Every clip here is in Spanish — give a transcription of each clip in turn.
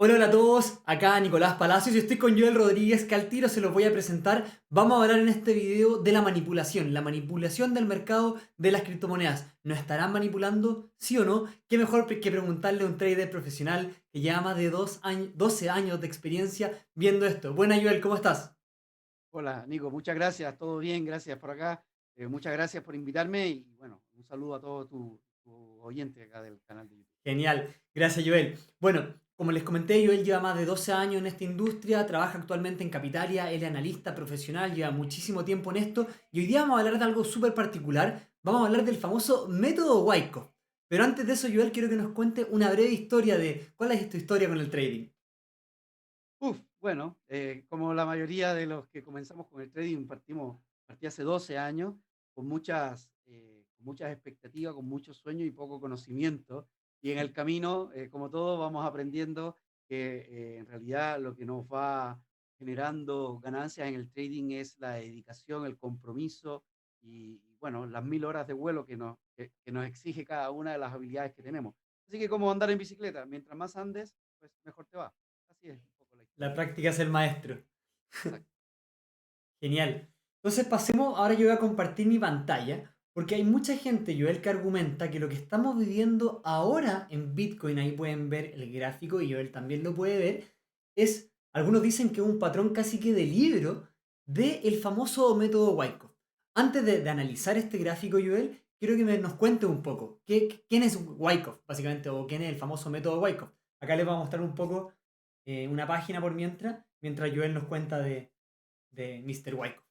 Hola, hola a todos, acá Nicolás Palacios y estoy con Joel Rodríguez que al tiro se los voy a presentar. Vamos a hablar en este video de la manipulación del mercado de las criptomonedas. ¿Nos estarán manipulando? ¿Sí o no? ¿Qué mejor que preguntarle a un trader profesional que lleva más de 12 años de experiencia viendo esto? Buena Joel, ¿cómo estás? Hola, Nico, muchas gracias, todo bien, gracias por acá. Muchas gracias por invitarme y bueno, un saludo a todos tu oyentes acá del canal de YouTube. Genial, gracias Joel. Bueno, como les comenté, Joel lleva más de 12 años en esta industria, trabaja actualmente en Capitalia, él es analista profesional, lleva muchísimo tiempo en esto y hoy día vamos a hablar de algo súper particular, vamos a hablar del famoso método Wyckoff. Pero antes de eso, Joel, quiero que nos cuente una breve historia de cuál es tu historia con el trading. Bueno, como la mayoría de los que comenzamos con el trading, partí hace 12 años con muchas expectativas, con muchos sueños y poco conocimiento. Y en el camino, como todo, vamos aprendiendo que en realidad lo que nos va generando ganancias en el trading es la dedicación, el compromiso y, bueno, las 1000 horas de vuelo que nos exige cada una de las habilidades que tenemos. Así que como andar en bicicleta, mientras más andes, pues mejor te va. Así es un poco la La historia. práctica es el maestro. Exacto. Genial. Entonces pasemos, ahora yo voy a compartir mi pantalla, porque hay mucha gente, Joel, que argumenta que lo que estamos viviendo ahora en Bitcoin, ahí pueden ver el gráfico y Joel también lo puede ver, algunos dicen que es un patrón casi que de libro del famoso método Wyckoff. Antes de analizar este gráfico, Joel, quiero que nos cuente un poco quién es Wyckoff, básicamente, o quién es el famoso método Wyckoff. Acá les voy a mostrar un poco una página por mientras Joel nos cuenta de Mr. Wyckoff.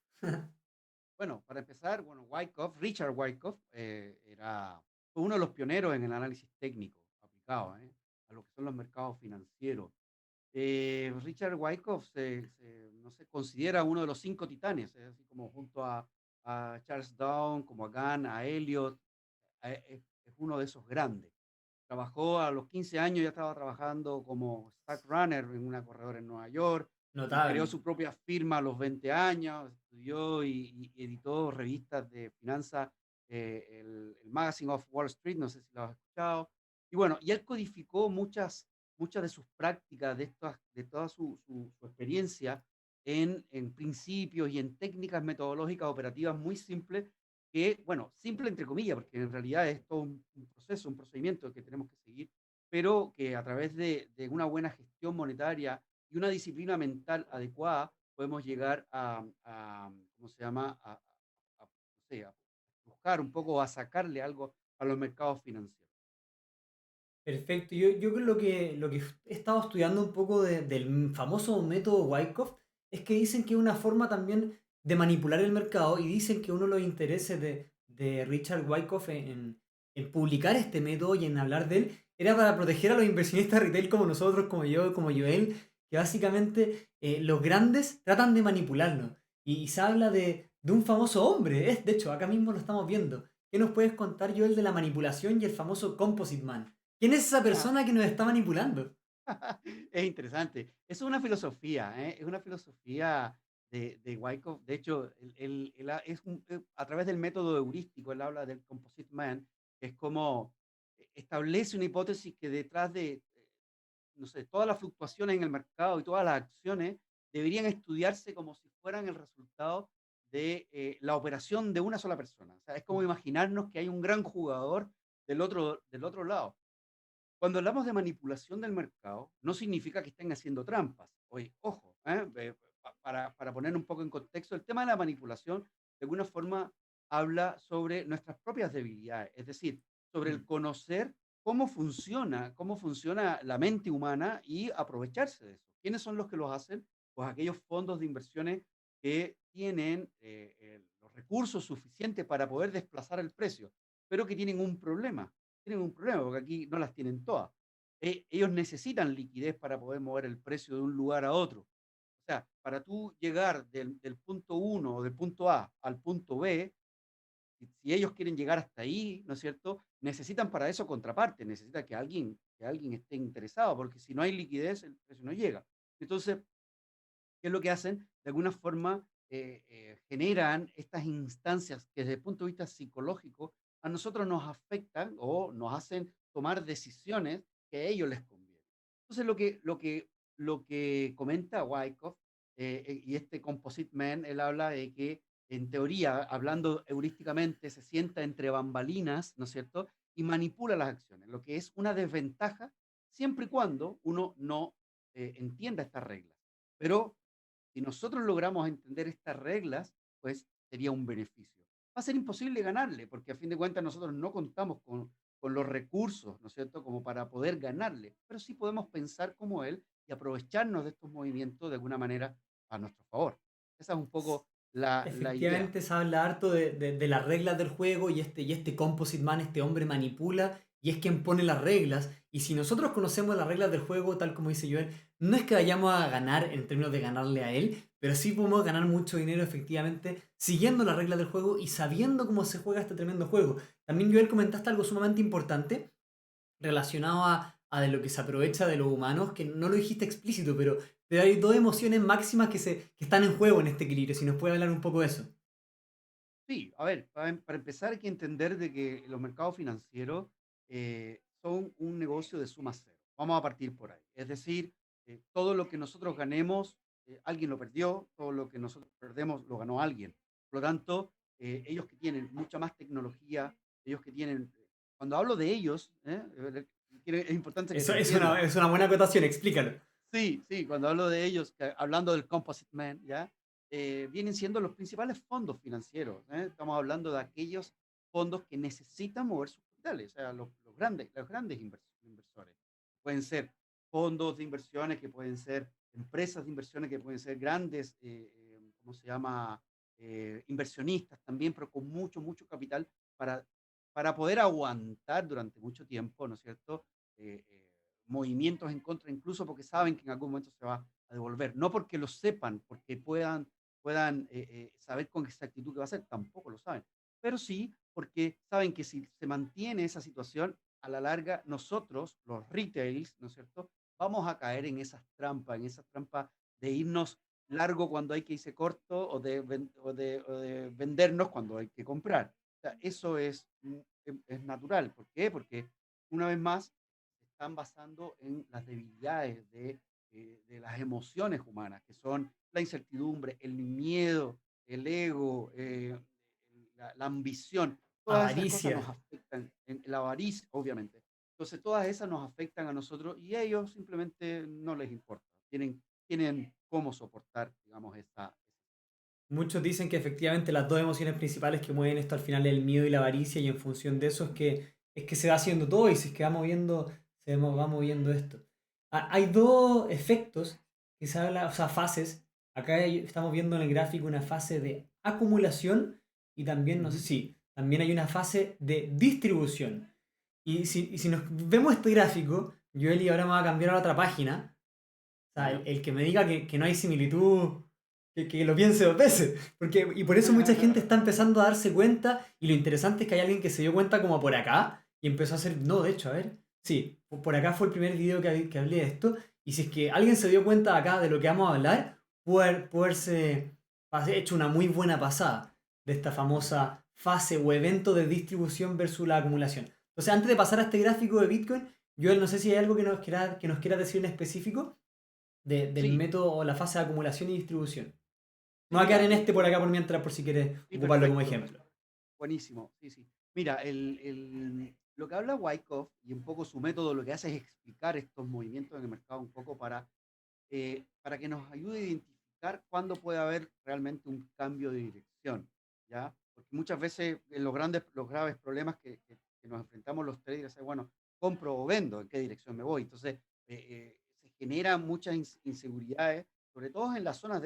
Bueno, para empezar, bueno, Richard Wyckoff, fue uno de los pioneros en el análisis técnico aplicado, a lo que son los mercados financieros. Richard Wyckoff no se considera uno de los 5 titanes, es así como junto a Charles Down, como a Gann, a Elliot, es uno de esos grandes. Trabajó a los 15 años, ya estaba trabajando como stack runner en una corredora en Nueva York. Creó Notable. su propia firma a los 20 años, estudió y editó revistas de finanzas, el Magazine of Wall Street, no sé si lo has escuchado. Y bueno, y él codificó muchas de sus prácticas, de toda su experiencia en principios y en técnicas metodológicas operativas muy simples, que, bueno, simple entre comillas, porque en realidad es todo un proceso, un procedimiento que tenemos que seguir, pero que a través de una buena gestión monetaria y una disciplina mental adecuada, podemos llegar ¿cómo se llama? No sé, a buscar un poco, a sacarle algo a los mercados financieros. Perfecto. Yo creo lo que he estado estudiando un poco del famoso método Wyckoff es que dicen que es una forma también de manipular el mercado y dicen que uno de los intereses de Richard Wyckoff en publicar este método y en hablar de él era para proteger a los inversionistas retail como nosotros, como yo, como Joel, que básicamente los grandes tratan de manipularnos. Y se habla de un famoso hombre, de hecho, acá mismo lo estamos viendo. ¿Qué nos puedes contar, Joel, de la manipulación y el famoso Composite Man? ¿Quién es esa persona que nos está manipulando? Es interesante. Es una filosofía, es una filosofía de Wyckoff. De hecho, a través del método heurístico, él habla del composite man, que es como establece una hipótesis que detrás de, no sé, todas las fluctuaciones en el mercado y todas las acciones deberían estudiarse como si fueran el resultado de la operación de una sola persona. O sea, es como imaginarnos que hay un gran jugador del otro lado. Cuando hablamos de manipulación del mercado, no significa que estén haciendo trampas. Oye, ojo, para poner un poco en contexto, el tema de la manipulación de alguna forma habla sobre nuestras propias debilidades, es decir, sobre el Mm. conocer cómo funciona la mente humana y aprovecharse de eso. ¿Quiénes son los que los hacen? Pues aquellos fondos de inversiones que tienen los recursos suficientes para poder desplazar el precio, pero que tienen un problema, porque aquí no las tienen todas. Ellos necesitan liquidez para poder mover el precio de un lugar a otro. O sea, para tú llegar del punto uno o del punto A al punto B, si ellos quieren llegar hasta ahí, ¿no es cierto? Necesitan para eso contraparte, necesita que alguien esté interesado, porque si no hay liquidez, el precio no llega. Entonces, ¿qué es lo que hacen? De alguna forma generan estas instancias que desde el punto de vista psicológico a nosotros nos afectan o nos hacen tomar decisiones que a ellos les convienen. Entonces, lo que comenta Wyckoff, y este Composite Man, él habla de que, en teoría, hablando heurísticamente, se sienta entre bambalinas, ¿no es cierto? Y manipula las acciones, lo que es una desventaja siempre y cuando uno no entienda estas reglas. Pero si nosotros logramos entender estas reglas, pues sería un beneficio. Va a ser imposible ganarle, porque a fin de cuentas nosotros no contamos con los recursos, ¿no es cierto?, como para poder ganarle, pero sí podemos pensar como él y aprovecharnos de estos movimientos de alguna manera a nuestro favor. Esa es un poco la idea. Efectivamente se habla harto de las reglas del juego y este Composite Man, este hombre manipula y es quien pone las reglas. Y si nosotros conocemos las reglas del juego, tal como dice Joel, no es que vayamos a ganar en términos de ganarle a él, pero sí podemos ganar mucho dinero efectivamente siguiendo las reglas del juego y sabiendo cómo se juega este tremendo juego. También Joel comentaste algo sumamente importante relacionado a de lo que se aprovecha de los humanos, que no lo dijiste explícito, pero hay dos emociones máximas que están en juego en este equilibrio. Si nos puede hablar un poco de eso. Sí, a ver, para empezar hay que entender de que los mercados financieros son un negocio de suma cero. Vamos a partir por ahí. Es decir, todo lo que nosotros ganemos, alguien lo perdió, todo lo que nosotros perdemos lo ganó alguien. Por lo tanto, ellos que tienen mucha más tecnología, ellos que tienen, cuando hablo de ellos, es importante que se Eso entienda. es una buena acotación, explícalo. Sí, sí, cuando hablo de ellos, hablando del Composite Man, ¿ya? Vienen siendo los principales fondos financieros, ¿eh? Estamos hablando de aquellos fondos que necesitan mover sus capitales, o sea, los grandes inversores. Pueden ser fondos de inversiones, que pueden ser empresas de inversiones, que pueden ser grandes, ¿cómo se llama? Inversionistas también, pero con mucho, mucho capital para, para poder aguantar durante mucho tiempo, ¿no es cierto? Eh, eh, Movimientos en contra, incluso porque saben que en algún momento se va a devolver. No porque lo sepan, porque puedan saber con exactitud qué va a ser, tampoco lo saben. Pero sí porque saben que si se mantiene esa situación, a la larga nosotros, los retails, ¿no es cierto?, vamos a caer en esas trampas de irnos largo cuando hay que irse corto o o de vendernos cuando hay que comprar. O sea, eso es natural. ¿Por qué? Porque una vez más se están basando en las debilidades de las emociones humanas, que son la incertidumbre, el miedo, el ego, la ambición. Todas esas cosas Avaricia. nos afectan, en la avaricia, obviamente. Entonces, todas esas nos afectan a nosotros y a ellos simplemente no les importa. Tienen cómo soportar, digamos, esta. Muchos dicen que efectivamente las dos emociones principales que mueven esto al final es el miedo y la avaricia y en función de eso es que se va haciendo todo y si es que va moviendo, va moviendo esto. Hay dos efectos que se habla, o sea, fases. Acá estamos viendo en el gráfico una fase de acumulación y también, no sé Ujú. si, también hay una fase de distribución. Y si nos vemos este gráfico, Joel, y ahora me va a cambiar a la otra página. O sea, ¿Ya? el que me diga que no hay similitud, que lo piense dos veces. Porque, y por eso mucha gente está empezando a darse cuenta. Y lo interesante es que hay alguien que se dio cuenta como por acá y empezó a hacer. No, de hecho, a ver. Sí, por acá fue el primer video que hablé de esto. Y si es que alguien se dio cuenta acá de lo que vamos a hablar, puede haberse hecho una muy buena pasada de esta famosa fase o evento de distribución versus la acumulación. Entonces, antes de pasar a este gráfico de Bitcoin, Joel, no sé si hay algo que nos quiera decir en específico del Sí, método o la fase de acumulación y distribución. Me sí, voy a quedar mira, en este por acá por mientras, por si quieres sí, ocuparlo como perfecto. ejemplo. Buenísimo, sí, sí. Mira, lo que habla Wyckoff y un poco su método lo que hace es explicar estos movimientos en el mercado un poco para que nos ayude a identificar cuándo puede haber realmente un cambio de dirección, ¿ya? Porque muchas veces los graves problemas que nos enfrentamos los traders es, bueno, compro o vendo, ¿en qué dirección me voy? Entonces, se generan muchas inseguridades, sobre todo en las zonas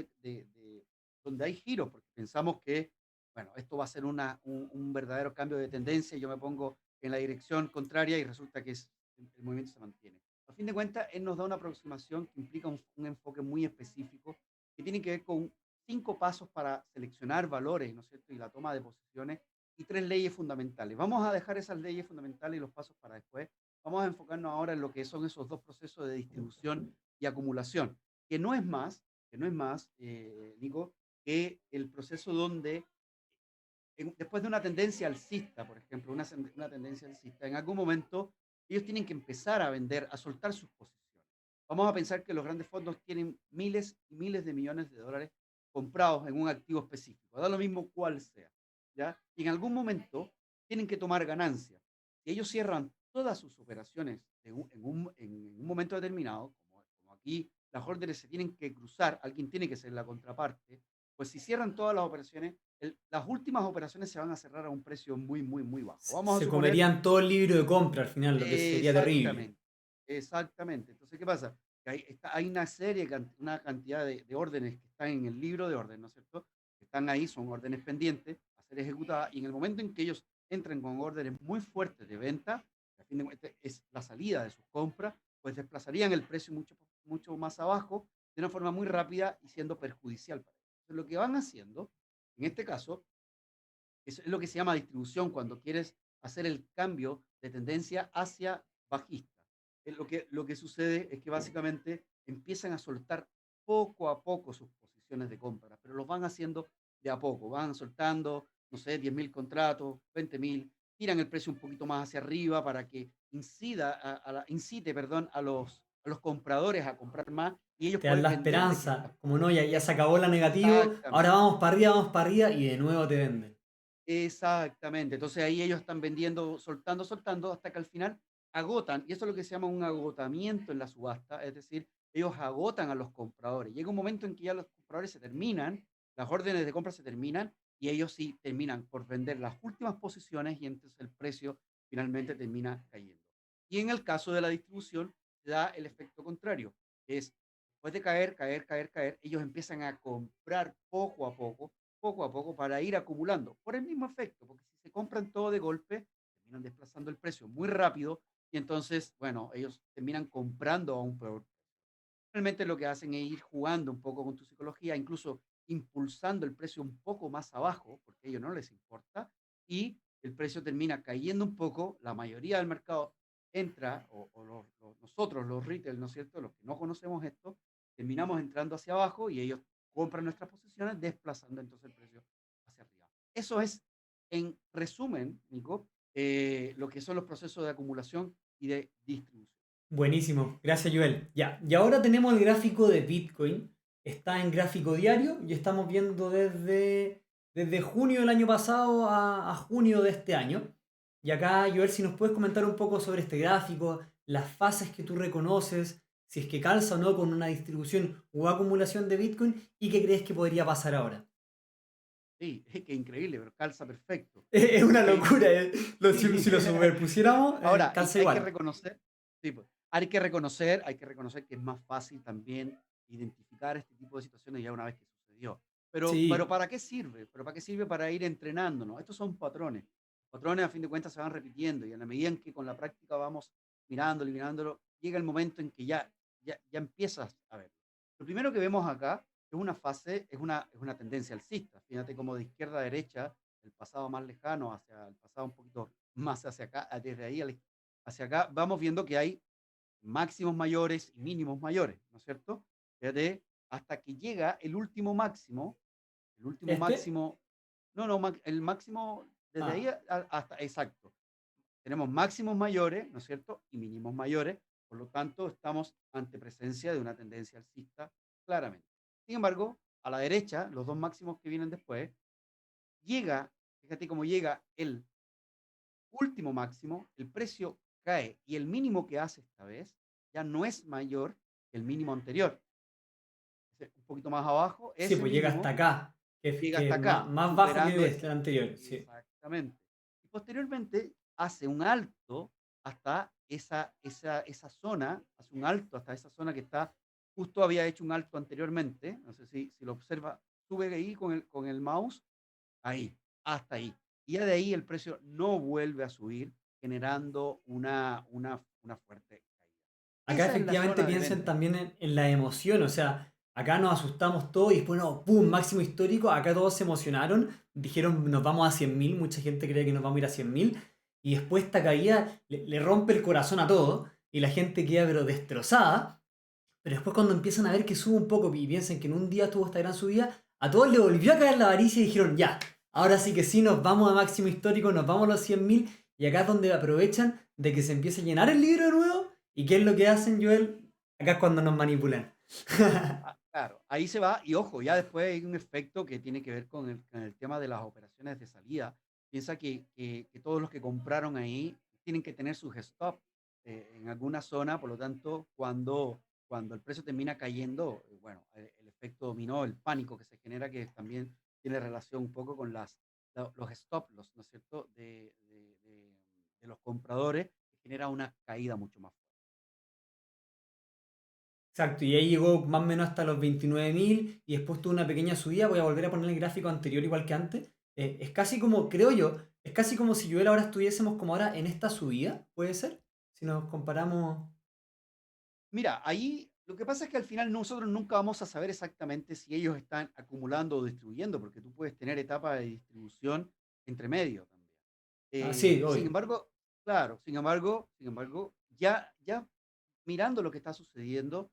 donde hay giros, porque pensamos que, bueno, esto va a ser un verdadero cambio de tendencia y yo me pongo en la dirección contraria y resulta que el movimiento se mantiene. A fin de cuentas, él nos da una aproximación que implica un enfoque muy específico que tiene que ver con 5 pasos para seleccionar valores, ¿no es cierto? Y la toma de posiciones y 3 leyes fundamentales. Vamos a dejar esas leyes fundamentales y los pasos para después. Vamos a enfocarnos ahora en lo que son esos dos procesos de distribución y acumulación, que no es más, Nico, que el proceso donde después de una tendencia alcista, por ejemplo, una tendencia alcista, en algún momento ellos tienen que empezar a vender, a soltar sus posiciones. Vamos a pensar que los grandes fondos tienen miles y miles de millones de dólares comprados en un activo específico, da lo mismo cuál sea, ¿ya? Y en algún momento tienen que tomar ganancias. Si ellos cierran todas sus operaciones en un momento determinado, como aquí las órdenes se tienen que cruzar, alguien tiene que ser la contraparte, pues si cierran todas las operaciones, las últimas operaciones se van a cerrar a un precio muy, muy, muy bajo. Vamos a Se suponer. comerían todo el libro de compra al final, lo que sería terrible. Exactamente, exactamente. Entonces, ¿qué pasa? Que hay una serie, una cantidad de órdenes que están en el libro de orden, ¿no es cierto? Que están ahí, son órdenes pendientes a ser ejecutadas, y en el momento en que ellos entren con órdenes muy fuertes de venta, que a fin de cuentas es la salida de sus compras, pues desplazarían el precio mucho, mucho más abajo de una forma muy rápida y siendo perjudicial para ellos. Entonces, lo que van haciendo, en este caso, es lo que se llama distribución cuando quieres hacer el cambio de tendencia hacia bajista. Lo que sucede es que básicamente empiezan a soltar poco a poco sus posiciones de compra, pero los van haciendo de a poco, van soltando, no sé, 10.000 contratos, 20.000, tiran el precio un poquito más hacia arriba para que incite, perdón, a los compradores a comprar más y ellos Te dan poder la vender de cierta esperanza, como forma. no, ya se acabó la negativo, ahora Exactamente. vamos para arriba y de nuevo te venden. Exactamente. Entonces ahí ellos están vendiendo, soltando, soltando, hasta que al final agotan, y eso es lo que se llama un agotamiento en la subasta, es decir, ellos agotan a los compradores. Llega un momento en que ya los compradores se terminan, las órdenes de compra se terminan, y ellos sí terminan por vender las últimas posiciones y entonces el precio finalmente termina cayendo. Y en el caso de la distribución, se da el efecto contrario, que es después de caer, caer, caer, caer, ellos empiezan a comprar poco a poco para ir acumulando, por el mismo efecto, porque si se compran todo de golpe, terminan desplazando el precio muy rápido y entonces, bueno, ellos terminan comprando a un peor. Realmente lo que hacen es ir jugando un poco con tu psicología, incluso impulsando el precio un poco más abajo, porque a ellos no les importa, y el precio termina cayendo un poco, la mayoría del mercado entra, o nosotros, los retail, ¿no es cierto? Los que no conocemos esto, terminamos entrando hacia abajo y ellos compran nuestras posiciones, desplazando entonces el precio hacia arriba. Eso es, en resumen, Nico, lo que son los procesos de acumulación y de distribución. Buenísimo, gracias Joel. Ya, y ahora tenemos el gráfico de Bitcoin. Está en gráfico diario y estamos viendo desde junio del año pasado a junio de este año. Y acá, Joel, si nos puedes comentar un poco sobre este gráfico, las fases que tú reconoces, si es que calza o no con una distribución o acumulación de Bitcoin y qué crees que podría pasar ahora. Sí, qué increíble, pero calza perfecto. Es una Eh, locura. sí. Si lo superpusiéramos, Ahora, calza hay que igual. reconocer, sí, pues, hay que reconocer que es más fácil también identificar este tipo de situaciones ya una vez que sucedió. Pero Sí, ¿para qué sirve? ¿Pero para qué sirve? Para ir entrenándonos. Estos son patrones. Patrones, a fin de cuentas, se van repitiendo y a la medida en que con la práctica vamos mirándolo y mirándolo, llega el momento en que ya empiezas a ver. Lo primero que vemos acá es una fase, es una tendencia alcista. Fíjate como de izquierda a derecha, el pasado más lejano hacia el pasado un poquito más hacia acá, desde ahí hacia acá, vamos viendo que hay máximos mayores y mínimos mayores, ¿no es cierto? Fíjate, hasta que llega el último este. máximo, no, no, el máximo, desde ahí Ah, hasta, exacto, tenemos máximos mayores, ¿no es cierto? Y mínimos mayores, por lo tanto, estamos ante presencia de una tendencia alcista claramente. Sin embargo, a la derecha, los dos máximos que vienen después, llega, fíjate cómo llega el último máximo, el precio cae y el mínimo que hace esta vez ya no es mayor que el mínimo anterior. Un poquito más abajo, sí, ese pues llega hasta mínimo acá, llega que hasta es acá, más bajo que superando el anterior. Sí. exactamente. Y posteriormente hace un alto hasta esa zona, hace un alto hasta esa zona que está, justo había hecho un alto anteriormente, no sé si lo observa, sube ahí con el mouse. Ahí, hasta ahí. Y ya de ahí el precio no vuelve a subir, generando una fuerte caída. Acá Esa es la efectivamente zona de piensen venta. también en la emoción, o sea, acá nos asustamos todos y después, no, ¡pum! Máximo histórico, acá todos se emocionaron, dijeron nos vamos a 100.000, mucha gente cree que nos vamos a ir a 100.000, y después esta caída le rompe el corazón a todos y la gente queda pero destrozada, pero después cuando empiezan a ver que sube un poco y piensan que en un día tuvo esta gran subida, a todos le volvió a caer la avaricia y dijeron, ya, ahora sí que sí, nos vamos a máximo histórico, nos vamos a los 100.000 y acá es donde aprovechan de que se empiece a llenar el libro de nuevo. ¿Y qué es lo que hacen, Joel? Acá es cuando nos manipulan. Claro, ahí se va y ojo, ya después hay un efecto que tiene que ver con el tema de las operaciones de salida. Piensa que todos los que compraron ahí tienen que tener sus stop en alguna zona, por lo tanto, cuando el precio termina cayendo, bueno, el efecto dominó, el pánico que se genera, que también tiene relación un poco con los stop loss, ¿no es cierto?, de los compradores, que genera una caída mucho más fuerte. Exacto, y ahí llegó más o menos hasta los 29.000 y después tuvo una pequeña subida. Voy a volver a poner el gráfico anterior igual que antes. Es casi como, creo yo, es casi como si yo y él ahora estuviésemos como ahora en esta subida, ¿puede ser? Si nos comparamos. Mira, ahí lo que pasa es que al final nosotros nunca vamos a saber exactamente si ellos están acumulando o distribuyendo, porque tú puedes tener etapas de distribución entre medio también. Ah, sí, Sin obvio. embargo, claro, sin embargo, ya mirando lo que está sucediendo,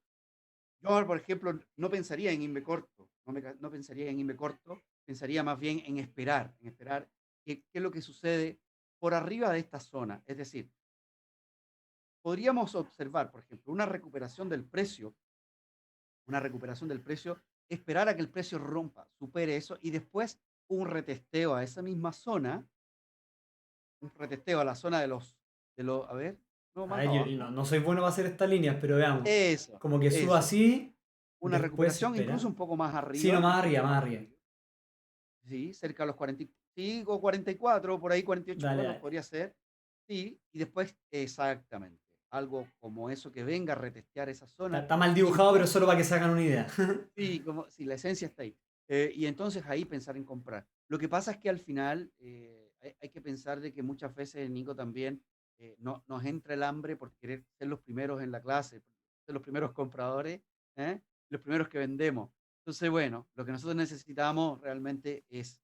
yo ahora, por ejemplo, no pensaría en irme corto, no pensaría en irme corto, pensaría más bien en esperar qué es lo que sucede por arriba de esta zona. Es decir, podríamos observar, por ejemplo, una recuperación del precio, esperar a que el precio rompa, supere eso y después un retesteo a esa misma zona, un retesteo a la zona a ver, no, A más ver, yo no, abajo. no soy bueno para hacer estas líneas, pero veamos. Eso, Como que suba eso. así, Una después recuperación incluso espera. un poco más Sí, no, arriba, más incluso arriba, más más arriba. arriba. Sí, cerca de los 45, 44, por ahí 48 Dale, bueno, dale. podría ser. Sí, y después exactamente, algo como eso que venga a retestear esa zona Está mal y dibujado, pero entonces solo para que se hagan una idea. sí, como si la esencia está ahí. Y entonces ahí pensar en comprar. Lo que pasa es que al final hay que pensar de que muchas veces, Nico, también nos entra el hambre por querer ser los primeros en la clase, ser los primeros compradores, ¿eh? Los primeros que vendemos. Entonces, bueno, lo que nosotros necesitamos realmente es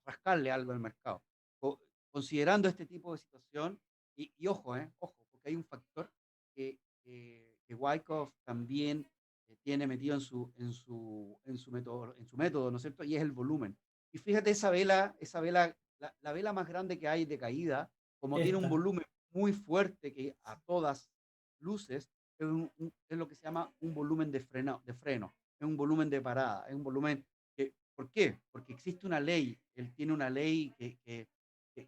rascarle algo al mercado. Co- Considerando este tipo de situación, y ojo, ojo, porque hay un factor que Wyckoff también tiene metido en su método, ¿no es cierto? Y es el volumen. Y fíjate esa vela, la vela más grande que hay de caída, como tiene un Esta. volumen muy fuerte que a todas luces es lo que se llama un volumen de freno, es un volumen de parada, es un volumen ¿por qué? Porque existe una ley, él tiene una ley que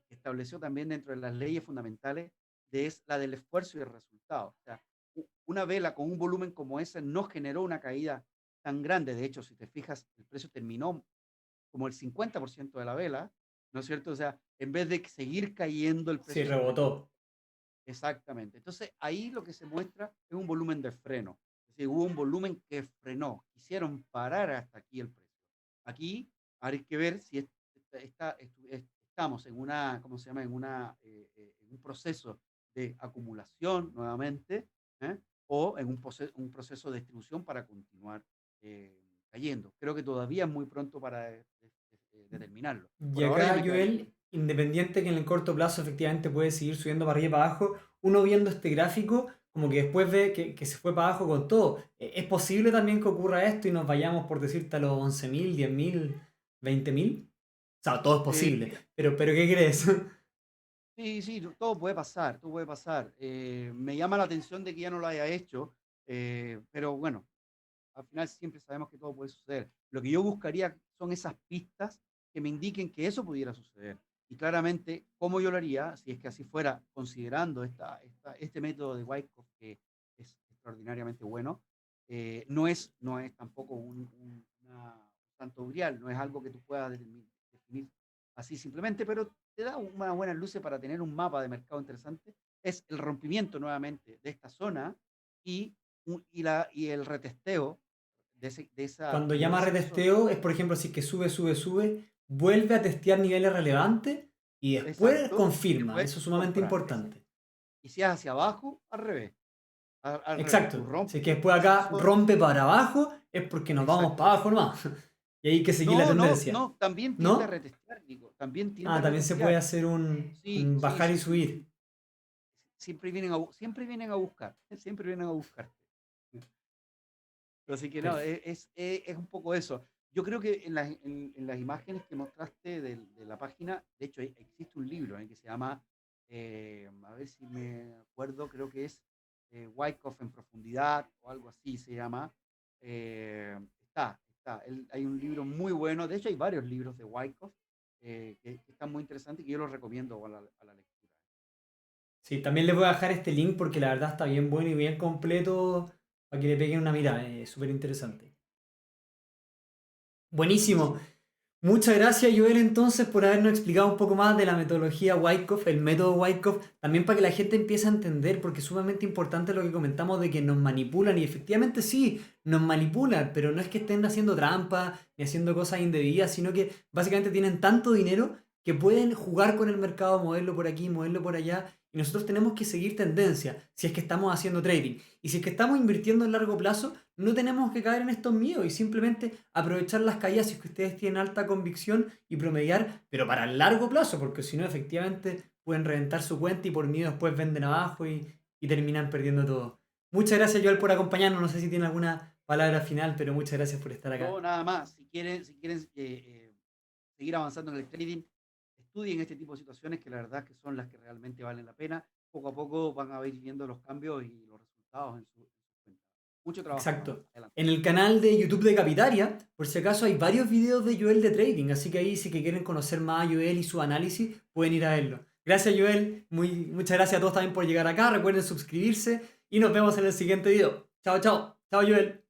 estableció también dentro de las leyes fundamentales, es la del esfuerzo y el resultado. O sea, una vela con un volumen como ese no generó una caída tan grande. De hecho, si te fijas, el precio terminó como el 50% de la vela, ¿no es cierto? O sea, en vez de seguir cayendo, el Sí, precio se recuperó. rebotó. Exactamente. Entonces, ahí lo que se muestra es un volumen de freno. Es decir, hubo un volumen que frenó. Quisieron parar hasta aquí el precio. Aquí hay que ver si estamos en una, ¿cómo se llama? En un proceso de acumulación nuevamente, ¿eh? O en un proceso de distribución para continuar cayendo. Creo que todavía es muy pronto para determinarlo. Y Por ahora yo acá, me quedaría con Joel, independiente que en el corto plazo efectivamente puede seguir subiendo para arriba y para abajo, uno viendo este gráfico, como que después ve que se fue para abajo con todo. ¿Es posible también que ocurra esto y nos vayamos, por decirte, a los 11.000, 10.000, 20.000? O sea, todo es posible. mira, Pero ¿qué crees? sí, sí, todo puede pasar, todo puede pasar. Me llama la atención de que ya no lo haya hecho, pero bueno, al final siempre sabemos que todo puede suceder. Lo que yo buscaría son esas pistas que me indiquen que eso pudiera suceder. Y claramente, ¿cómo yo lo haría si es que así fuera, considerando este método de Wyckoff que es extraordinariamente bueno? No es tampoco un santo grial, no es algo que tú puedas definir así simplemente, pero te da unas buenas luces para tener un mapa de mercado interesante. Es el rompimiento nuevamente de esta zona y el retesteo Cuando de llama esa zona. retesteo es, por ejemplo, si es que sube, sube, sube, vuelve a testear niveles relevantes y después Exacto. Y confirma. después Eso es sumamente comprar. importante. Y si es hacia abajo, al revés. Al revés. Tú Exacto. Si es que rompes después esa acá zona. rompe para abajo, es porque nos vamos para Exacto. abajo nomás. Y hay que seguir la No, no, tendencia. no. También tiende a ¿No? retestear, Nico. También tiende Ah, a también se puede retestear. hacer Sí, un sí, bajar y sí, sí, subir. sí. Siempre vienen a buscar. Siempre vienen a buscarte. Así que no, Perfecto. es un poco eso. Yo creo que en las imágenes que mostraste de la página, de hecho, existe un libro que se llama, a ver si me acuerdo, creo que es Wyckoff en profundidad o algo así se llama. Hay un libro muy bueno, de hecho hay varios libros de Wyckoff que están muy interesantes y que yo los recomiendo a la lectura. Sí, también les voy a dejar este link porque la verdad está bien bueno y bien completo para que le peguen una mirada. Es súper interesante. Buenísimo. Buenísimo. Muchas gracias, Joel, entonces, por habernos explicado un poco más de la metodología Wyckoff, el método Wyckoff, también para que la gente empiece a entender, porque es sumamente importante lo que comentamos de que nos manipulan, y efectivamente sí, nos manipulan, pero no es que estén haciendo trampa ni haciendo cosas indebidas, sino que básicamente tienen tanto dinero que pueden jugar con el mercado, moverlo por aquí, moverlo por allá, y nosotros tenemos que seguir tendencia si es que estamos haciendo trading. Y si es que estamos invirtiendo en largo plazo, no tenemos que caer en estos miedos y simplemente aprovechar las caídas si es que ustedes tienen alta convicción y promediar, pero para el largo plazo, porque si no, efectivamente pueden reventar su cuenta y por miedo después venden abajo y terminan perdiendo todo. Muchas gracias, Joel, por acompañarnos. No sé si tiene alguna palabra final, pero muchas gracias por estar acá. No, nada más. Si quieren seguir avanzando en el trading, estudien este tipo de situaciones que la verdad que son las que realmente valen la pena. Poco a poco van a ir viendo los cambios y los resultados en sus cuentas. Mucho trabajo nomás. Exacto. Adelante. En el canal de YouTube de Capitaria, por si acaso, hay varios videos de Joel de trading, así que ahí si que quieren conocer más a Joel y su análisis, pueden ir a verlo. Gracias, Joel. Muchas gracias a todos también por llegar acá. Recuerden suscribirse y nos vemos en el siguiente video. Chao, chao. Chao, Joel.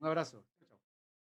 Un abrazo.